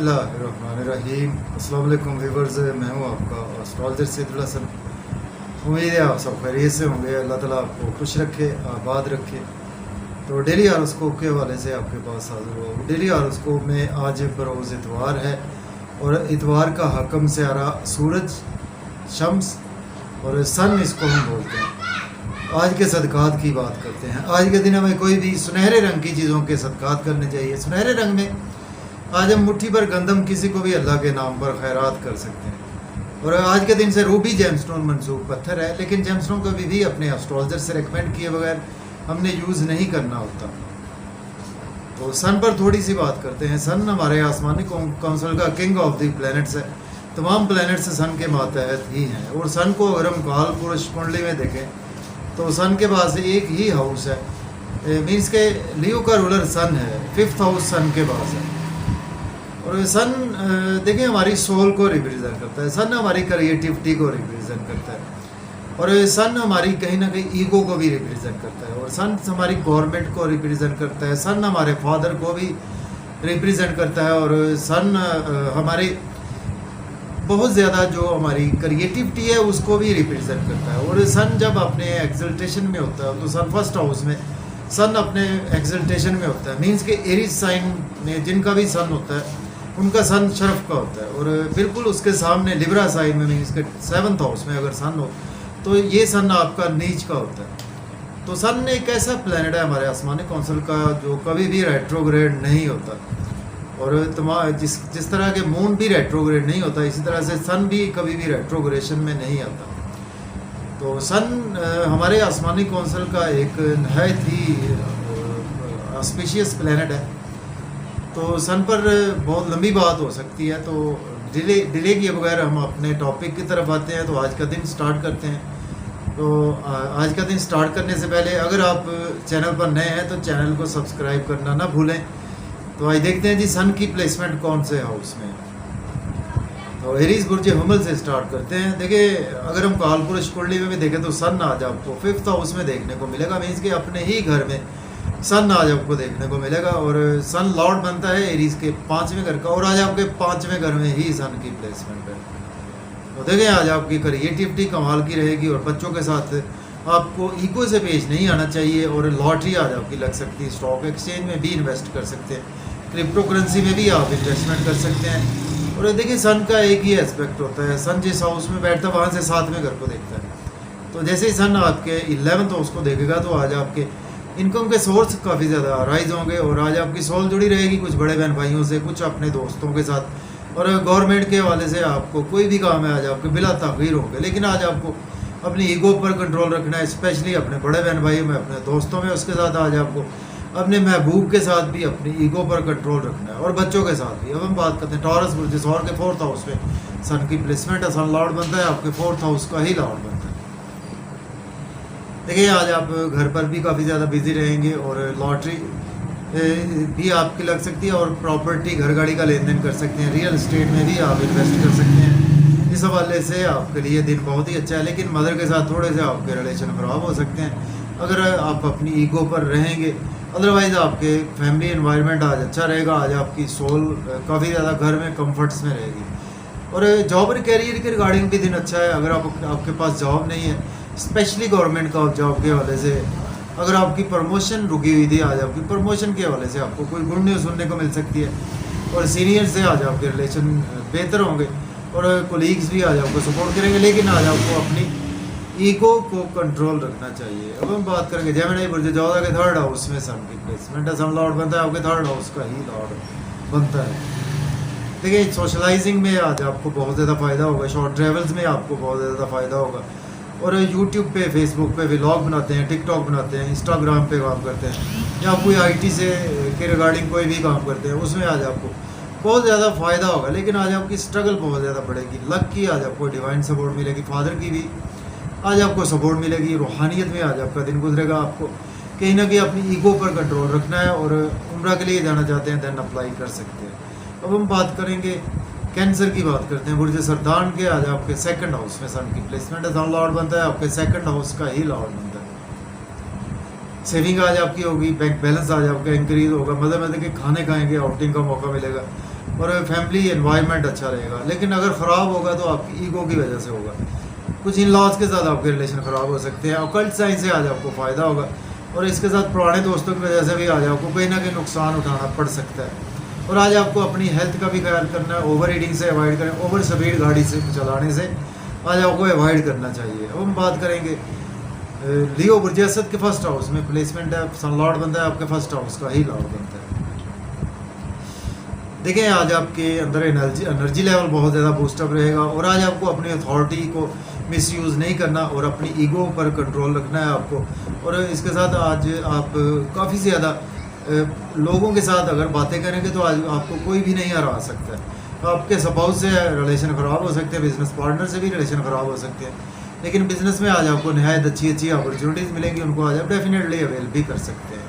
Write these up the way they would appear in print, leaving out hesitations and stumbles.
बिस्मिल्लाहिर्रहमानिर्रहीम। अस्सलाम वालेकुम व्यूअर्स, मैं हूँ आपका एस्ट्रोलॉजर सैदुल हसन। उम्मीद है आप सब खैरियत से होंगे। अल्लाह ताला आपको खुश रखे, आबाद रखे। तो डेली हॉरोस्कोप के हवाले से आपके पास हाजिर हुआ। डेली हॉरोस्कोप में आज बरोज़ इतवार है और इतवार का हकम स्यारा सूरज, शम्स और सन इसको हम बोलते हैं। आज के सदक़ात की बात करते हैं। आज के दिन हमें कोई भी सुनहरे रंग की चीज़ों के सदक़ात करने चाहिए। सुनहरे रंग में आज हम मुट्ठी भर गंदम किसी को भी अल्लाह के नाम पर खैरात कर सकते हैं। और आज के दिन से रूबी जेमस्टोन मंसूब पत्थर है, लेकिन जेमस्टोन कभी भी अपने एस्ट्रोलॉजर से रिकमेंड किए बगैर हमने यूज़ नहीं करना होता। तो सन पर थोड़ी सी बात करते हैं। सन हमारे आसमानी काउंसिल का किंग ऑफ द प्लैनेट्स है। तमाम प्लैनेट्स सन के मातहत ही हैं। और सन को अगर हम काल पुरुष कुंडली में देखें तो सन के पास एक ही हाउस है, मीन्स के लियो का रूलर सन है, 5th हाउस सन के पास है। और सन देखिए हमारी सोल को रिप्रेजेंट करता है। सन हमारी क्रिएटिविटी को रिप्रेजेंट करता है। और सन हमारी कहीं ना कहीं ईगो को भी रिप्रेजेंट करता है। और सन हमारी गवर्नमेंट को रिप्रेजेंट करता है। सन हमारे फादर को भी रिप्रेजेंट करता है। और सन हमारे बहुत ज़्यादा जो हमारी क्रिएटिविटी है उसको भी रिप्रेजेंट करता है। और सन जब अपने एक्सल्टेशन में होता है तो सन 1st हाउस में सन अपने एक्सल्टेशन में होता है, मीन्स के एरीज साइन में जिनका भी सन होता है उनका सन शरफ का होता है। और बिल्कुल उसके सामने लिब्रा साइन में मीन्स के 7th हाउस में अगर सन हो तो ये सन आपका नीच का होता है। तो सन एक ऐसा प्लैनेट है हमारे आसमानी काउंसिल का जो कभी भी रेट्रोग्रेड नहीं होता। और जिस तरह के मून भी रेट्रोग्रेड नहीं होता, इसी तरह से सन भी कभी भी रेट्रोग्रेशन में नहीं आता। तो सन हमारे आसमानी काउंसिल का एक नहायत ही ऑस्पिशियस प्लैनेट है। तो सन पर बहुत लंबी बात हो सकती है, तो डिले किए बगैर हम अपने टॉपिक की तरफ आते हैं। तो आज का दिन स्टार्ट करते हैं। तो आज का दिन स्टार्ट करने से पहले अगर आप चैनल पर नए हैं तो चैनल को सब्सक्राइब करना ना भूलें। तो आज देखते हैं जी सन की प्लेसमेंट कौन से हाउस में। तो एरीज बुर्ज हमल से स्टार्ट करते हैं। देखिए अगर हम काल पुरुष कुंडली में भी देखें तो सन आज आपको 5th हाउस में देखने को मिलेगा, मीन्स कि अपने ही घर में सन आज आपको देखने को मिलेगा। और सन लॉर्ड बनता है एरीज के 5वें घर का, और आज आपके 5वें घर में ही सन की प्लेसमेंट है। तो देखें आज आपकी क्रिएटिविटी कमाल की रहेगी। और बच्चों के साथ आपको ईगो से पेश नहीं आना चाहिए। और लॉटरी आज आपकी लग सकती है। स्टॉक एक्सचेंज में भी इन्वेस्ट कर सकते हैं, क्रिप्टो करेंसी में भी आप इन्वेस्टमेंट कर सकते हैं। और देखिए सन का एक ही एस्पेक्ट होता है, सन जिस हाउस में बैठता है वहाँ से 7वें घर को देखता है। तो जैसे ही सन आपके 11th हाउस को देखेगा तो आज आपके इनकम के सोर्स काफ़ी ज़्यादा राइज होंगे। और आज आपकी सोल जुड़ी रहेगी कुछ बड़े बहन भाइयों से, कुछ अपने दोस्तों के साथ। और गवर्नमेंट के हवाले से आपको कोई भी काम है आज आपके बिला तखीर होंगे। लेकिन आज आपको अपनी ईगो पर कंट्रोल रखना है, स्पेशली अपने बड़े बहन भाई में, अपने दोस्तों में, उसके साथ आज आपको अपने महबूब के साथ भी अपनी ईगो पर कंट्रोल रखना है। और बच्चों के साथ भी। अब हम बात करते हैं टॉरस बुर्ज सौर के 4th हाउस में सन की प्लेसमेंट है। सन लॉर्ड बनता है आपके 4th हाउस का ही लॉर्ड बनता है। देखिए आज आप घर पर भी काफ़ी ज़्यादा बिजी रहेंगे। और लॉटरी भी आपकी लग सकती है। और प्रॉपर्टी घर गाड़ी का लेन देन कर सकते हैं। रियल इस्टेट में भी आप इन्वेस्ट कर सकते हैं। इस हवाले से आपके लिए दिन बहुत ही अच्छा है। लेकिन मदर के साथ थोड़े से आपके रिलेशन ख़राब हो सकते हैं अगर आप अपनी ईगो पर रहेंगे। अदरवाइज़ आपके फैमिली एनवायरनमेंट आज अच्छा रहेगा। आज आपकी सोल काफ़ी ज़्यादा घर में कंफर्ट्स में रहेगी। और जॉब और कैरियर के रिगार्डिंग भी दिन अच्छा है। अगर आपके पास जॉब नहीं है, स्पेशली गवर्नमेंट का जॉब के हवाले से अगर आपकी प्रमोशन रुकी हुई थी, आज आपकी प्रमोशन के हवाले से आपको कोई गुड न्यूज़ सुनने को मिल सकती है। और सीनियर से आज आपके रिलेशन बेहतर होंगे। और कोलीग्स भी आज आपको सपोर्ट करेंगे। लेकिन आज आपको अपनी ईगो को कंट्रोल रखना चाहिए। अब हम बात करेंगे जेमिनी बुर्ज 14 के 3rd हाउस में सन की प्लेसमेंट है। सन लॉर्ड बनता है आपके 3rd हाउस का ही लॉर्ड बनता है। देखिए सोशलाइजिंग में आज आपको बहुत ज़्यादा फ़ायदा होगा। शॉर्ट ट्रैवल्स में आपको बहुत ज़्यादा फ़ायदा होगा। और यूट्यूब पे, फेसबुक पे व्लॉग बनाते हैं, टिकटॉक बनाते हैं, इंस्टाग्राम पे काम करते हैं, या कोई IT से के रिगार्डिंग कोई भी काम करते हैं, उसमें आज आपको बहुत ज़्यादा फ़ायदा होगा। लेकिन आज आपकी स्ट्रगल बहुत ज़्यादा बढ़ेगी। लक की आज आपको डिवाइन सपोर्ट मिलेगी, फादर की भी आज आपको सपोर्ट मिलेगी। रूहानियत में आज आपका दिन गुजरेगा। आपको कहीं ना कहीं अपनी ईगो पर कंट्रोल रखना है। और उम्रा के लिए जाना चाहते हैं देन अप्लाई कर सकते हैं। अब हम बात करेंगे कैंसर की बात करते हैं। बुर्ज सरदान के आज आपके 2nd हाउस में सन की प्लेसमेंट है। सन लॉर्ड बनता है आपके 2nd हाउस का ही लॉर्ड बनता है। सेविंग आज आपकी होगी, बैंक बैलेंस आज आपका इंक्रीज होगा। मज़े के खाने खाएंगे, आउटिंग का मौका मिलेगा। और फैमिली एनवायरनमेंट अच्छा रहेगा। लेकिन अगर ख़राब होगा तो आपकी ईगो की वजह से होगा। कुछ इन लॉज के साथ आपके रिलेशन ख़राब हो सकते हैं। ऑकल्ट साइंस से आज आपको फ़ायदा होगा, और इसके साथ पुराने दोस्तों की वजह से भी आज आपको कहीं ना कहीं नुकसान उठाना पड़ सकता है। और आज आपको अपनी हेल्थ का भी ख्याल करना है। ओवर ईटिंग से अवॉइड करें, ओवर स्पीड गाड़ी से चलाने से आज आपको अवॉइड करना चाहिए। अब हम बात करेंगे लियो बुर्ज असद के फर्स्ट हाउस में प्लेसमेंट है, सन लॉर्ड बनता है आपके फर्स्ट हाउस का ही लॉर्ड बनता है। देखें आज आपके अंदर एनर्जी लेवल बहुत ज़्यादा बूस्टअप रहेगा, और आज आपको अपनी अथॉरिटी को मिसयूज़ नहीं करना और अपनी ईगो पर कंट्रोल रखना है आपको। और इसके साथ आज आप काफ़ी ज़्यादा लोगों के साथ अगर बातें करेंगे तो आज आपको कोई भी नहीं हरा सकता है। आपके स्पाउस से रिलेशन ख़राब हो सकते हैं, बिजनेस पार्टनर से भी रिलेशन ख़राब हो सकते हैं, लेकिन बिजनेस में आज आपको नहायत अच्छी अच्छी अपॉर्चुनिटीज़ मिलेंगी, उनको आज आप डेफिनेटली अवेल भी कर सकते हैं।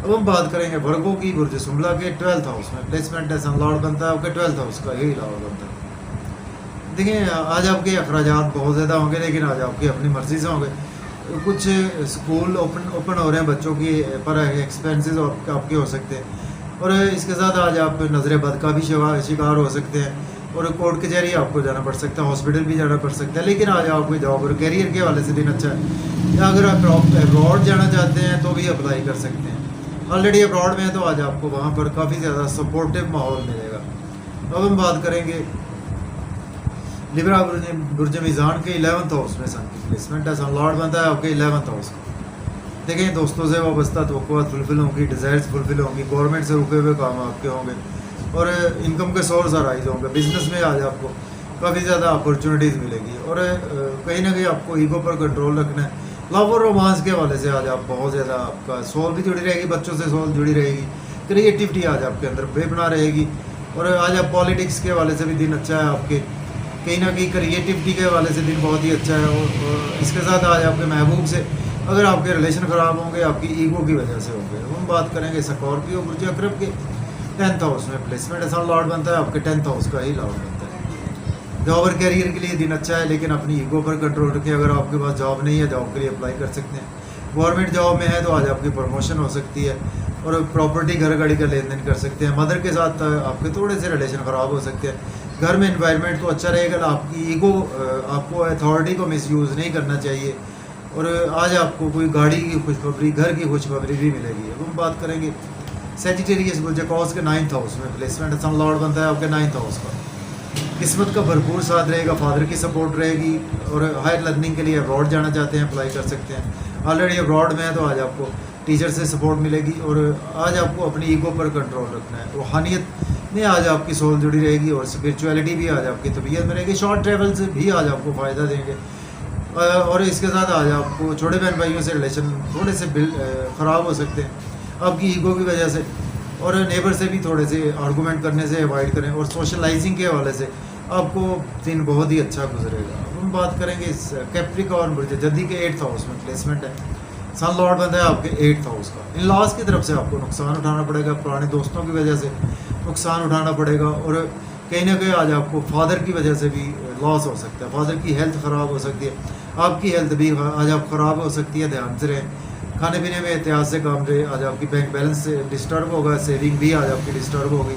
अब हम बात करेंगे वर्गो की बुर्ज सुमला के 12th हाउस में प्लेसमेंट है, सन लॉर्ड बनता है आपके 12th हाउस का यही लॉर्ड बनता है। देखिए आज आपके अखराजात बहुत ज़्यादा होंगे, लेकिन आज आपकी अपनी मर्ज़ी से होंगे। कुछ स्कूल ओपन हो रहे हैं बच्चों की, पर एक्सपेंसेस आपके हो सकते हैं, और इसके साथ आज आप नज़र बद का भी शिकार हो सकते हैं, और कोर्ट कचहरी आपको जाना पड़ सकता है, हॉस्पिटल भी जाना पड़ सकता है। लेकिन आज आपको जॉब और कैरियर के हवाले से दिन अच्छा है, या अगर आप अब्रॉड जाना चाहते हैं तो भी अप्लाई कर सकते हैं। ऑलरेडी अब्रॉड में है तो आज आपको वहाँ पर काफ़ी ज़्यादा सपोर्टिव माहौल मिलेगा। अब हम बात करेंगे लिब्रा बुर्ज मीज़ान के 11th हाउस में सन की प्लेसमेंट है, सन लॉर्ड बनता है आपके 11th हाउस का। देखें दोस्तों से वाबस्ता तवक्कुआत फुलफिल होंगी, डिज़ायर्स फुलफिल होंगी, गवर्नमेंट से रुके हुए काम आपके होंगे, और इनकम के सोर्स राइज होंगे। बिजनेस में आज आपको काफ़ी ज़्यादा अपॉर्चुनिटीज़ मिलेगी, और कहीं ना कहीं आपको ईगो पर कंट्रोल रखना है। लव और रोमांस के हवाले से आज आप बहुत ज़्यादा आपका सोल भी जुड़ी रहेगी, बच्चों से सोल जुड़ी रहेगी, क्रिएटिविटी आज आपके अंदर बेपना रहेगी, और आज आप पॉलिटिक्स के हवाले से भी दिन अच्छा है आपके, कहीं ना कहीं क्रिएटिविटी के हवाले से दिन बहुत ही अच्छा है। और इसके साथ आज आपके महबूब से अगर आपके रिलेशन ख़राब होंगे आपकी ईगो की वजह से होंगे। हम बात करेंगे स्कॉर्पियो बुर्ज अकरब के 10th हाउस में प्लेसमेंट है, सन लॉर्ड बनता है आपके 10th हाउस का ही लॉर्ड बनता है। जॉब और कैरियर के लिए दिन अच्छा है, लेकिन अपनी ईगो पर कंट्रोल रखें। अगर आपके पास जॉब नहीं है, जॉब के लिए अप्लाई कर सकते हैं। गवर्नमेंट जॉब में है तो आज आपकी प्रमोशन हो सकती है, और प्रॉपर्टी घर गाड़ी का लेन देन कर सकते हैं। मदर के साथ आपके थोड़े से रिलेशन ख़राब हो सकते हैं। घर में एनवायरनमेंट तो अच्छा रहेगा, आपकी ईगो आपको अथॉरिटी को मिसयूज़ नहीं करना चाहिए, और आज आपको कोई गाड़ी की खुशखबरी, घर की खुशखबरी भी मिलेगी। अब हम बात करेंगे सेजिटेरियस बुर्ज अकॉस के 9th हाउस में प्लेसमेंट, सन लॉर्ड बनता है आपके 9th हाउस का। किस्मत का भरपूर साथ रहेगा, फादर की सपोर्ट रहेगी, और हायर लर्निंग के लिए अब्रॉड जाना चाहते हैं अप्लाई कर सकते हैं। ऑलरेडी अब्रॉड में है तो आज आपको टीचर से सपोर्ट मिलेगी, और आज आपको अपनी ईगो पर कंट्रोल रखना है। रूहानियत में आज आपकी सोल जुड़ी रहेगी, और स्पिरिचुअलिटी भी आज आपकी तबीयत में रहेगी। शॉर्ट ट्रैवल से भी आज आपको फ़ायदा देंगे, और इसके साथ आज आपको छोटे बहन भाइयों से रिलेशन थोड़े से ख़राब हो सकते हैं आपकी ईगो की वजह से, और नेबर से भी थोड़े से आर्गूमेंट करने से अवॉइड करें, और सोशलाइजिंग के हवाले से आपको दिन बहुत ही अच्छा गुजरेगा। अब हम बात करेंगे कैप्रिकॉर्न बुर्ज जद्दी के 8th हाउस में प्लेसमेंट है, सन लॉर्ड बनता है आपके 8th हाउस का। इन लॉज की तरफ से आपको नुकसान उठाना पड़ेगा, पुराने दोस्तों की वजह से नुकसान उठाना पड़ेगा, और कहीं ना कहीं आज आपको फादर की वजह से भी लॉस हो सकता है। फादर की हेल्थ ख़राब हो सकती है, आपकी हेल्थ भी आज आप ख़राब हो सकती है। ध्यान से रहें, खाने पीने में एहतियात से काम रहे। आज आपकी बैंक बैलेंस से डिस्टर्ब होगा, सेविंग भी आज आपकी डिस्टर्ब होगी,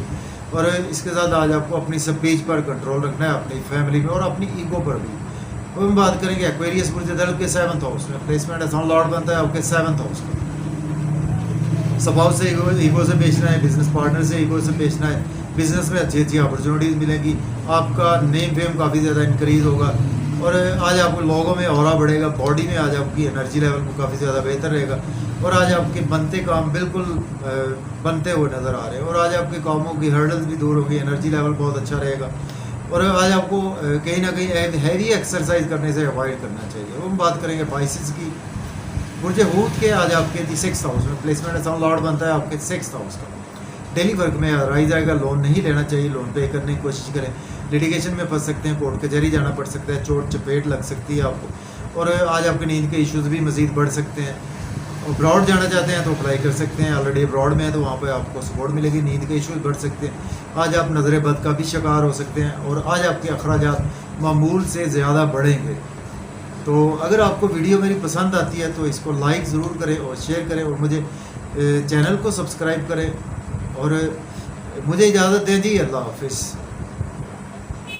और इसके साथ आज आपको अपनी स्पीच पर कंट्रोल रखना है, अपनी फैमिली में और अपनी ईगो पर भी। अब हम बात करेंगे एक्वेरियस बुर्ज दल के 7th हाउस में प्लेसमेंट है, सन लॉर्ड बनता है आपके 7th हाउस का। स्पाउस से ईगो से बेचना है, बिजनेस पार्टनर से ईगो से बेचना है, बिजनेस में अच्छी अच्छी अपॉर्चुनिटीज़ मिलेंगी, आपका नेम फेम काफ़ी ज़्यादा इंक्रीज़ होगा, और आज आपको लोगों में ऑरा बढ़ेगा, बॉडी में आज आपकी एनर्जी लेवल को काफ़ी ज़्यादा बेहतर रहेगा, और आज आपके बनते काम बिल्कुल बनते हुए नज़र आ रहे हैं, और आज आपके कामों की हर्डल्स भी दूर होगी, एनर्जी लेवल बहुत अच्छा रहेगा, और आज आपको कहीं ना कहीं हैवी एक्सरसाइज करने से अवॉइड करना चाहिए। हम बात करेंगे पाइसेस की बुर्ज हूत के, आज आपके 6th हाउस में प्लेसमेंट है, सन लॉर्ड बनता है आपके 6th हाउस का। डेली वर्क में राइज आएगा, लोन नहीं लेना चाहिए, लोन पे करने की कोशिश करें, लिटिगेशन में फंस सकते हैं, कोर्ट कचहरी जाना पड़ सकता है, चोट चपेट लग सकती है आपको, और आज आपके नींद के इश्यूज़ भी मज़ीद बढ़ सकते हैं। अब्रॉड जाना चाहते हैं तो अप्लाई कर सकते हैं, ऑलरेडी अब्रॉड में है तो वहाँ पे आपको सपोर्ट मिलेगी, नींद के इश्यूज बढ़ सकते हैं, आज आप नज़र बद का भी शिकार हो सकते हैं, और आज आपके अखराजात मामूल से ज़्यादा बढ़ेंगे। तो अगर आपको वीडियो मेरी पसंद आती है तो इसको लाइक ज़रूर करें और शेयर करें, और मुझे चैनल को सब्सक्राइब करें, और मुझे इजाज़त दें जी, अल्लाह हाफिज़।